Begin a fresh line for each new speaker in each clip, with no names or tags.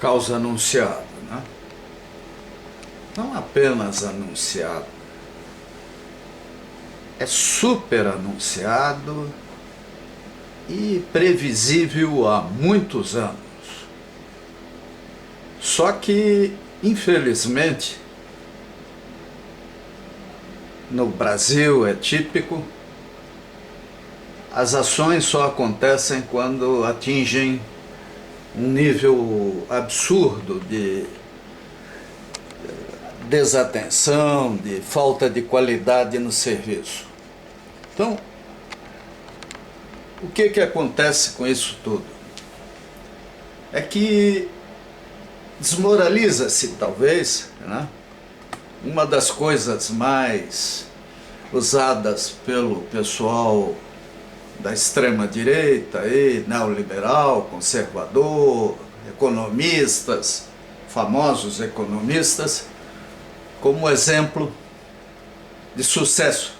causa anunciado, né? Não apenas anunciado, é super anunciado e previsível há muitos anos. Só que, infelizmente, no Brasil é típico, as ações só acontecem quando atingem um nível absurdo de desatenção, de falta de qualidade no serviço. Então, o que acontece com isso tudo? É que desmoraliza-se, talvez, né? Uma das coisas mais usadas pelo pessoal da extrema-direita, neoliberal, conservador, economistas, famosos economistas, como exemplo de sucesso,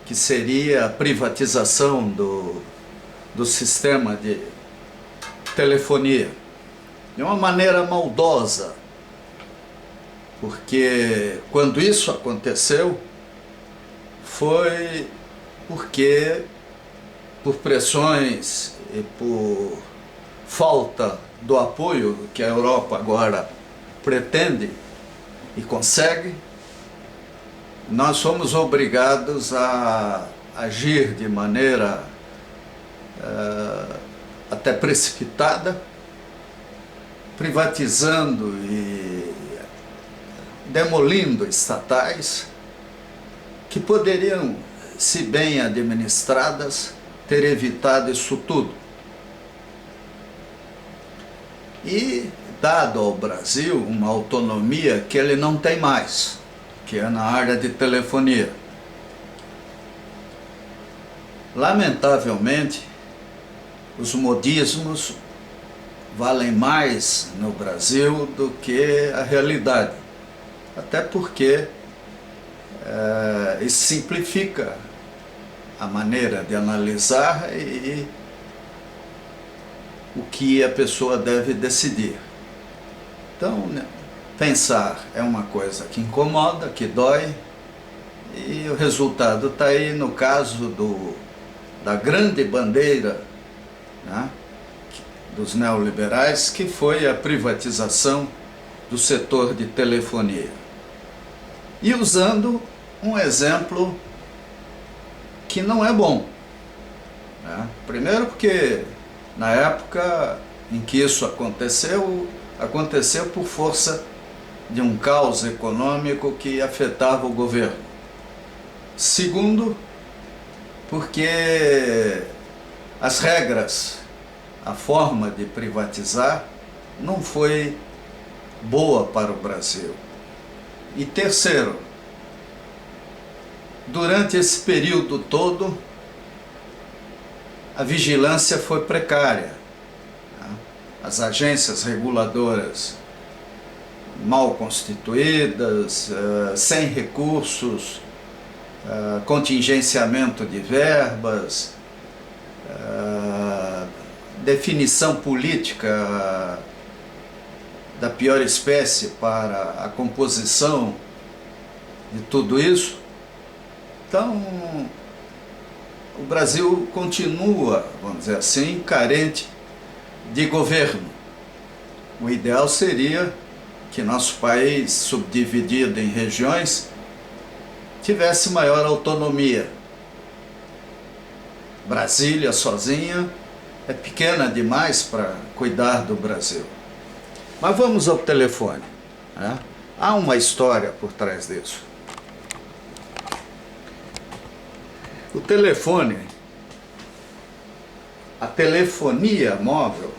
que seria a privatização do sistema de telefonia, de uma maneira maldosa, porque quando isso aconteceu, foi porque, por pressões e por falta do apoio que a Europa agora pretende e consegue, nós somos obrigados a agir de maneira até precipitada, privatizando e demolindo estatais que poderiam, se bem administradas, ter evitado isso tudo. E dado ao Brasil uma autonomia que ele não tem mais, que é na área de telefonia. Lamentavelmente, os modismos valem mais no Brasil do que a realidade, até porque isso simplifica a maneira de analisar e o que a pessoa deve decidir. Então, né, pensar é uma coisa que incomoda, que dói, e o resultado está aí no caso da grande bandeira, né, dos neoliberais, que foi a privatização do setor de telefonia. E usando um exemplo que não é bom, né? Primeiro porque na época em que isso aconteceu por força de um caos econômico que afetava o governo. Segundo, porque as regras, a forma de privatizar não foi boa para o Brasil. E terceiro, durante esse período todo, a vigilância foi precária. As agências reguladoras mal constituídas, sem recursos, contingenciamento de verbas, definição política da pior espécie para a composição de tudo isso. Então, o Brasil continua, vamos dizer assim, carente de governo. O ideal seria que nosso país, subdividido em regiões, tivesse maior autonomia. Brasília sozinha é pequena demais para cuidar do Brasil. Mas vamos ao telefone, né? Há uma história por trás disso. O telefone, a telefonia móvel,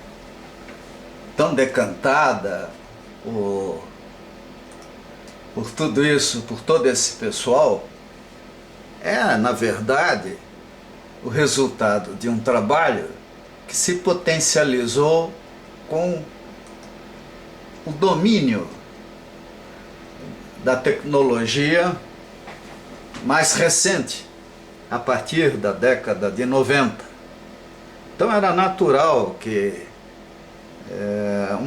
tão decantada por tudo isso, por todo esse pessoal, é, na verdade, o resultado de um trabalho que se potencializou com o domínio da tecnologia mais recente, a partir da década de 90. Então era natural que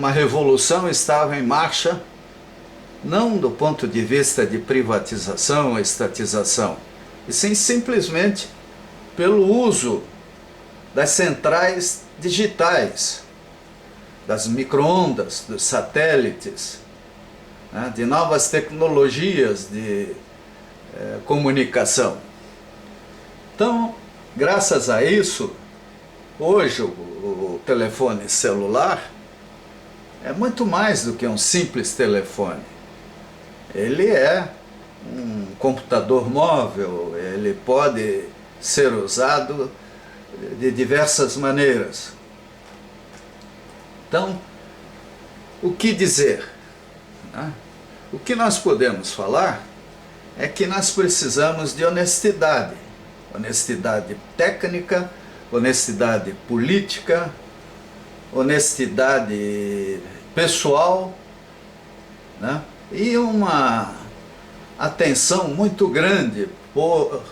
uma revolução estava em marcha, não do ponto de vista de privatização ou estatização, e sim simplesmente pelo uso das centrais digitais, das micro-ondas, dos satélites, né, de novas tecnologias de comunicação. Então, graças a isso, hoje o telefone celular é muito mais do que um simples telefone. Ele é um computador móvel, ele pode ser usado de diversas maneiras. Então, o que dizer, né? O que nós podemos falar é que nós precisamos de honestidade. Honestidade técnica, honestidade política, honestidade pessoal, né? E uma atenção muito grande por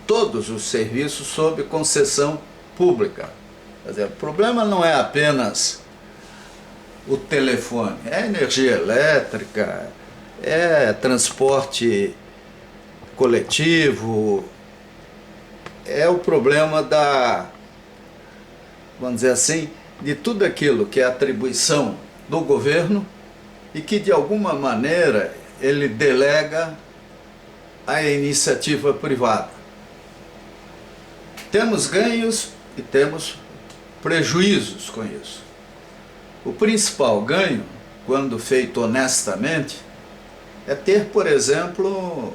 todos os serviços sob concessão pública. Quer dizer, o problema não é apenas o telefone, é energia elétrica, é transporte coletivo, é o problema da, vamos dizer assim, de tudo aquilo que é atribuição do governo e que de alguma maneira ele delega à iniciativa privada. Temos ganhos e temos prejuízos com isso. O principal ganho, quando feito honestamente, é ter, por exemplo,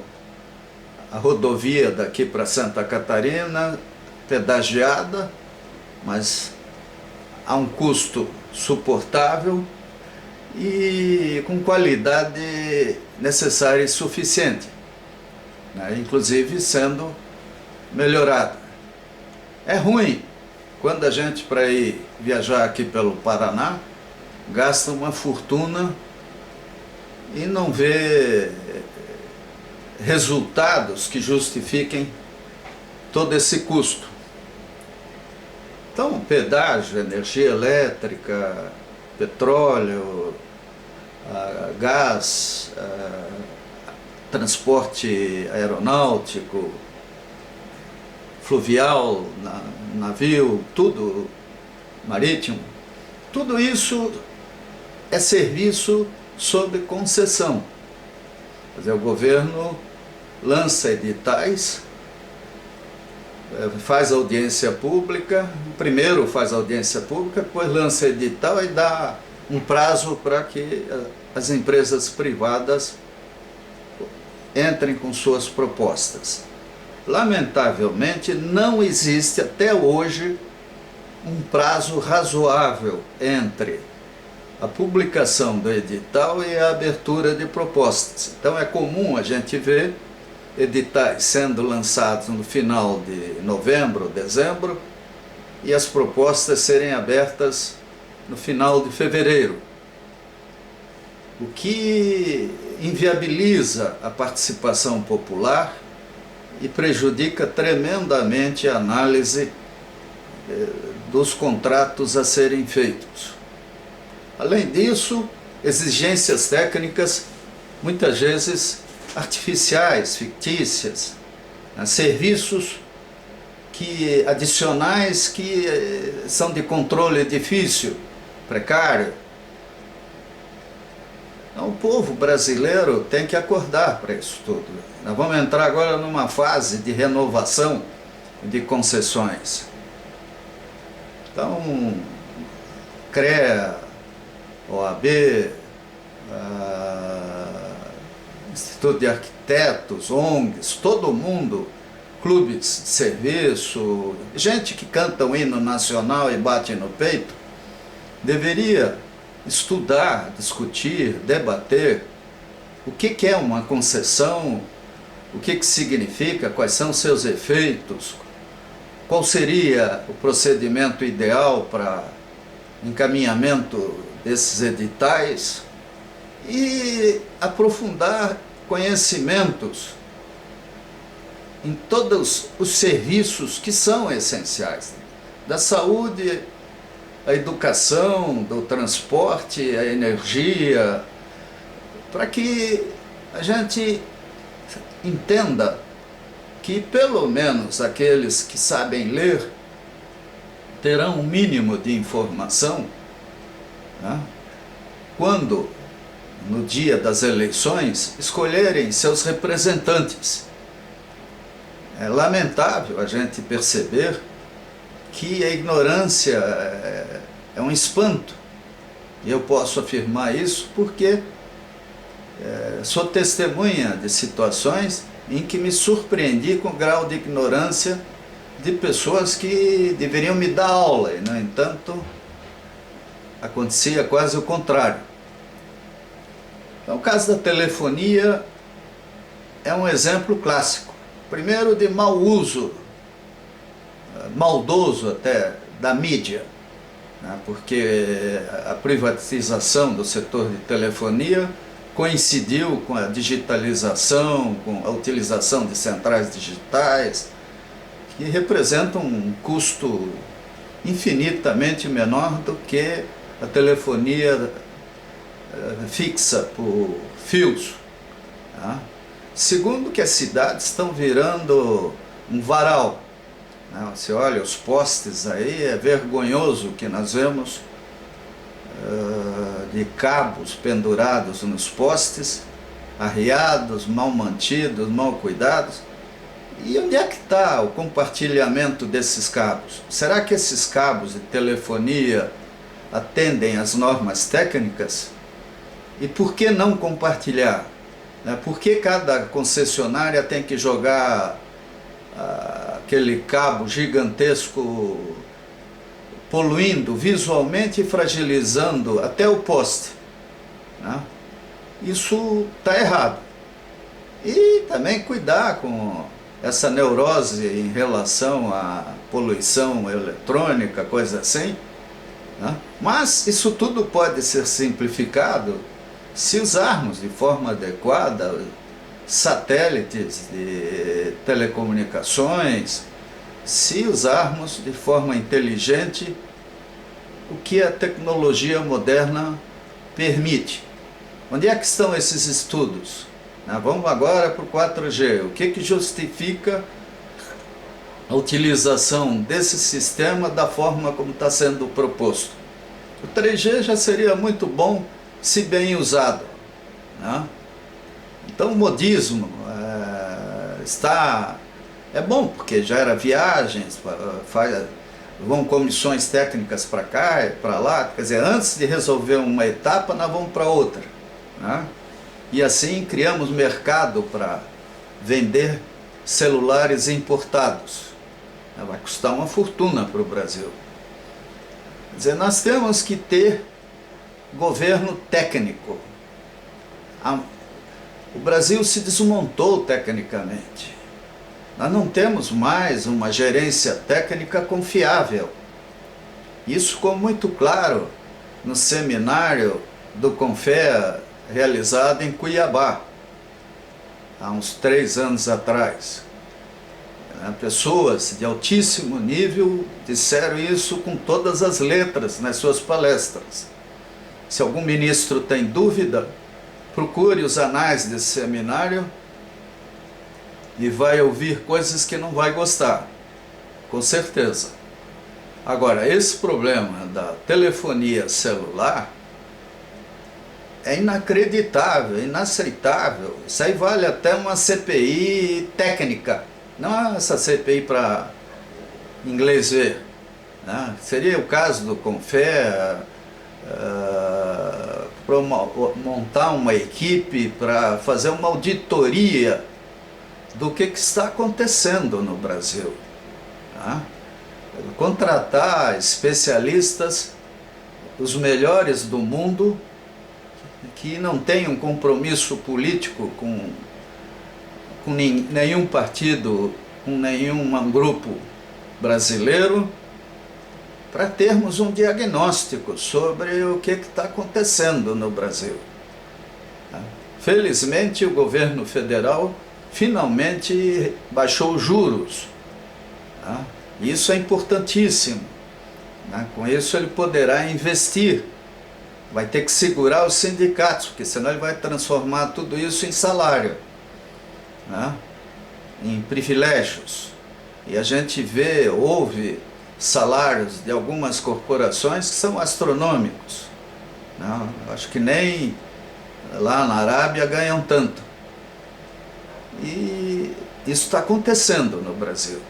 a rodovia daqui para Santa Catarina pedagiada, mas a um custo suportável e com qualidade necessária e suficiente, né? Inclusive sendo melhorada. É ruim quando a gente, para ir viajar aqui pelo Paraná, gasta uma fortuna e não vê resultados que justifiquem todo esse custo. Então, pedágio, energia elétrica, petróleo, gás, transporte aeronáutico, fluvial, navio, tudo marítimo, tudo isso é serviço sob concessão. Quer dizer, o governo lança editais, faz audiência pública, primeiro faz audiência pública, depois lança edital e dá um prazo para que as empresas privadas entrem com suas propostas. Lamentavelmente, não existe até hoje um prazo razoável entre a publicação do edital e a abertura de propostas. Então é comum a gente ver editais sendo lançados no final de novembro, dezembro, e as propostas serem abertas no final de fevereiro, o que inviabiliza a participação popular e prejudica tremendamente a análise dos contratos a serem feitos. Além disso, exigências técnicas, muitas vezes artificiais, fictícias, né? Serviços adicionais que são de controle difícil, precário. Então, o povo brasileiro tem que acordar para isso tudo. Nós vamos entrar agora numa fase de renovação de concessões. Então, CREA, OAB, Instituto de Arquitetos, ONGs, todo mundo, clubes de serviço, gente que canta o hino nacional e bate no peito, deveria estudar, discutir, debater o que é uma concessão, o que significa, quais são seus efeitos, qual seria o procedimento ideal para encaminhamento desses editais e aprofundar conhecimentos em todos os serviços que são essenciais, da saúde a educação, do transporte, a energia, para que a gente entenda que pelo menos aqueles que sabem ler terão um mínimo de informação, né, quando, no dia das eleições, escolherem seus representantes. É lamentável a gente perceber que a ignorância é um espanto. E eu posso afirmar isso porque sou testemunha de situações em que me surpreendi com o grau de ignorância de pessoas que deveriam me dar aula, e, no entanto, acontecia quase o contrário. Então, o caso da telefonia é um exemplo clássico. Primeiro, de mau uso, maldoso até, da mídia, né? Porque a privatização do setor de telefonia coincidiu com a digitalização, com a utilização de centrais digitais, que representam um custo infinitamente menor do que a telefonia fixa por fios. Tá? Segundo, que as cidades estão virando um varal. Né? Você olha os postes aí, é vergonhoso o que nós vemos de cabos pendurados nos postes, arriados, mal mantidos, mal cuidados. E onde é que está o compartilhamento desses cabos? Será que esses cabos de telefonia atendem às normas técnicas? E por que não compartilhar? Por que cada concessionária tem que jogar aquele cabo gigantesco, poluindo visualmente e fragilizando até o poste? Isso está errado. E também cuidar com essa neurose em relação à poluição eletrônica, coisa assim. Mas isso tudo pode ser simplificado se usarmos de forma adequada satélites de telecomunicações, se usarmos de forma inteligente o que a tecnologia moderna permite. Onde é que estão esses estudos? Vamos agora para o 4G. O que justifica a utilização desse sistema da forma como está sendo proposto? O 3G já seria muito bom se bem usado. Então o modismo é bom, porque gera viagens, vão comissões técnicas para cá e para lá, quer dizer, antes de resolver uma etapa, nós vamos para outra. E assim criamos mercado para vender celulares importados. Vai custar uma fortuna para o Brasil. Quer dizer, nós temos que ter governo técnico. O Brasil se desmontou tecnicamente. Nós não temos mais uma gerência técnica confiável. Isso ficou muito claro no seminário do CONFEA realizado em Cuiabá, há uns 3 anos atrás. Pessoas de altíssimo nível disseram isso com todas as letras nas suas palestras. Se algum ministro tem dúvida, procure os anais desse seminário e vai ouvir coisas que não vai gostar, com certeza. Agora, esse problema da telefonia celular é inacreditável, inaceitável. Isso aí vale até uma CPI técnica, não essa CPI para inglês ver. Seria o caso do CONFEA, montar uma equipe para fazer uma auditoria do que está acontecendo no Brasil. Contratar especialistas, os melhores do mundo, que não têm um compromisso político com nenhum partido, com nenhum grupo brasileiro, para termos um diagnóstico sobre o que está acontecendo no Brasil. Felizmente, o governo federal finalmente baixou os juros. Isso é importantíssimo. né? Com isso ele poderá investir, vai ter que segurar os sindicatos, porque senão ele vai transformar tudo isso em salário, né? Em privilégios. E a gente ouve salários de algumas corporações que são astronômicos, né? Acho que nem lá na Arábia ganham tanto. E isso está acontecendo no Brasil.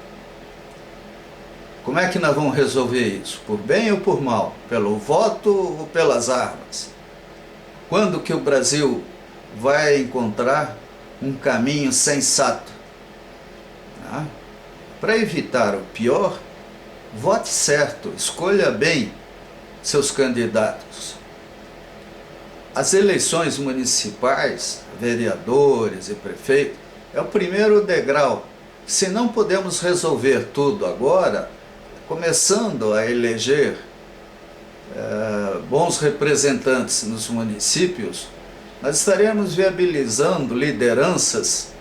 Como é que nós vamos resolver isso? Por bem ou por mal? Pelo voto ou pelas armas? Quando que o Brasil vai encontrar um caminho sensato? Né? Para evitar o pior, vote certo, escolha bem seus candidatos. As eleições municipais, vereadores e prefeitos, é o primeiro degrau. Se não podemos resolver tudo agora, começando a eleger bons representantes nos municípios, nós estaremos viabilizando lideranças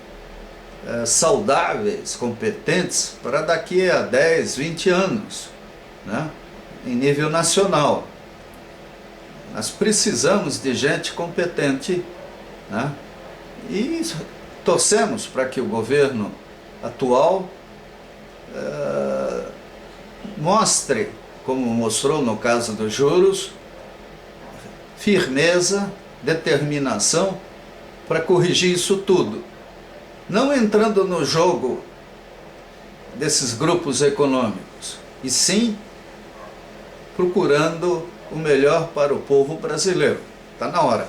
saudáveis, competentes, para daqui a 10, 20 anos, né? Em nível nacional. Nós precisamos de gente competente, né? E torcemos para que o governo atual mostre, como mostrou no caso dos juros, firmeza, determinação para corrigir isso tudo. Não entrando no jogo desses grupos econômicos, e sim procurando o melhor para o povo brasileiro. Está na hora.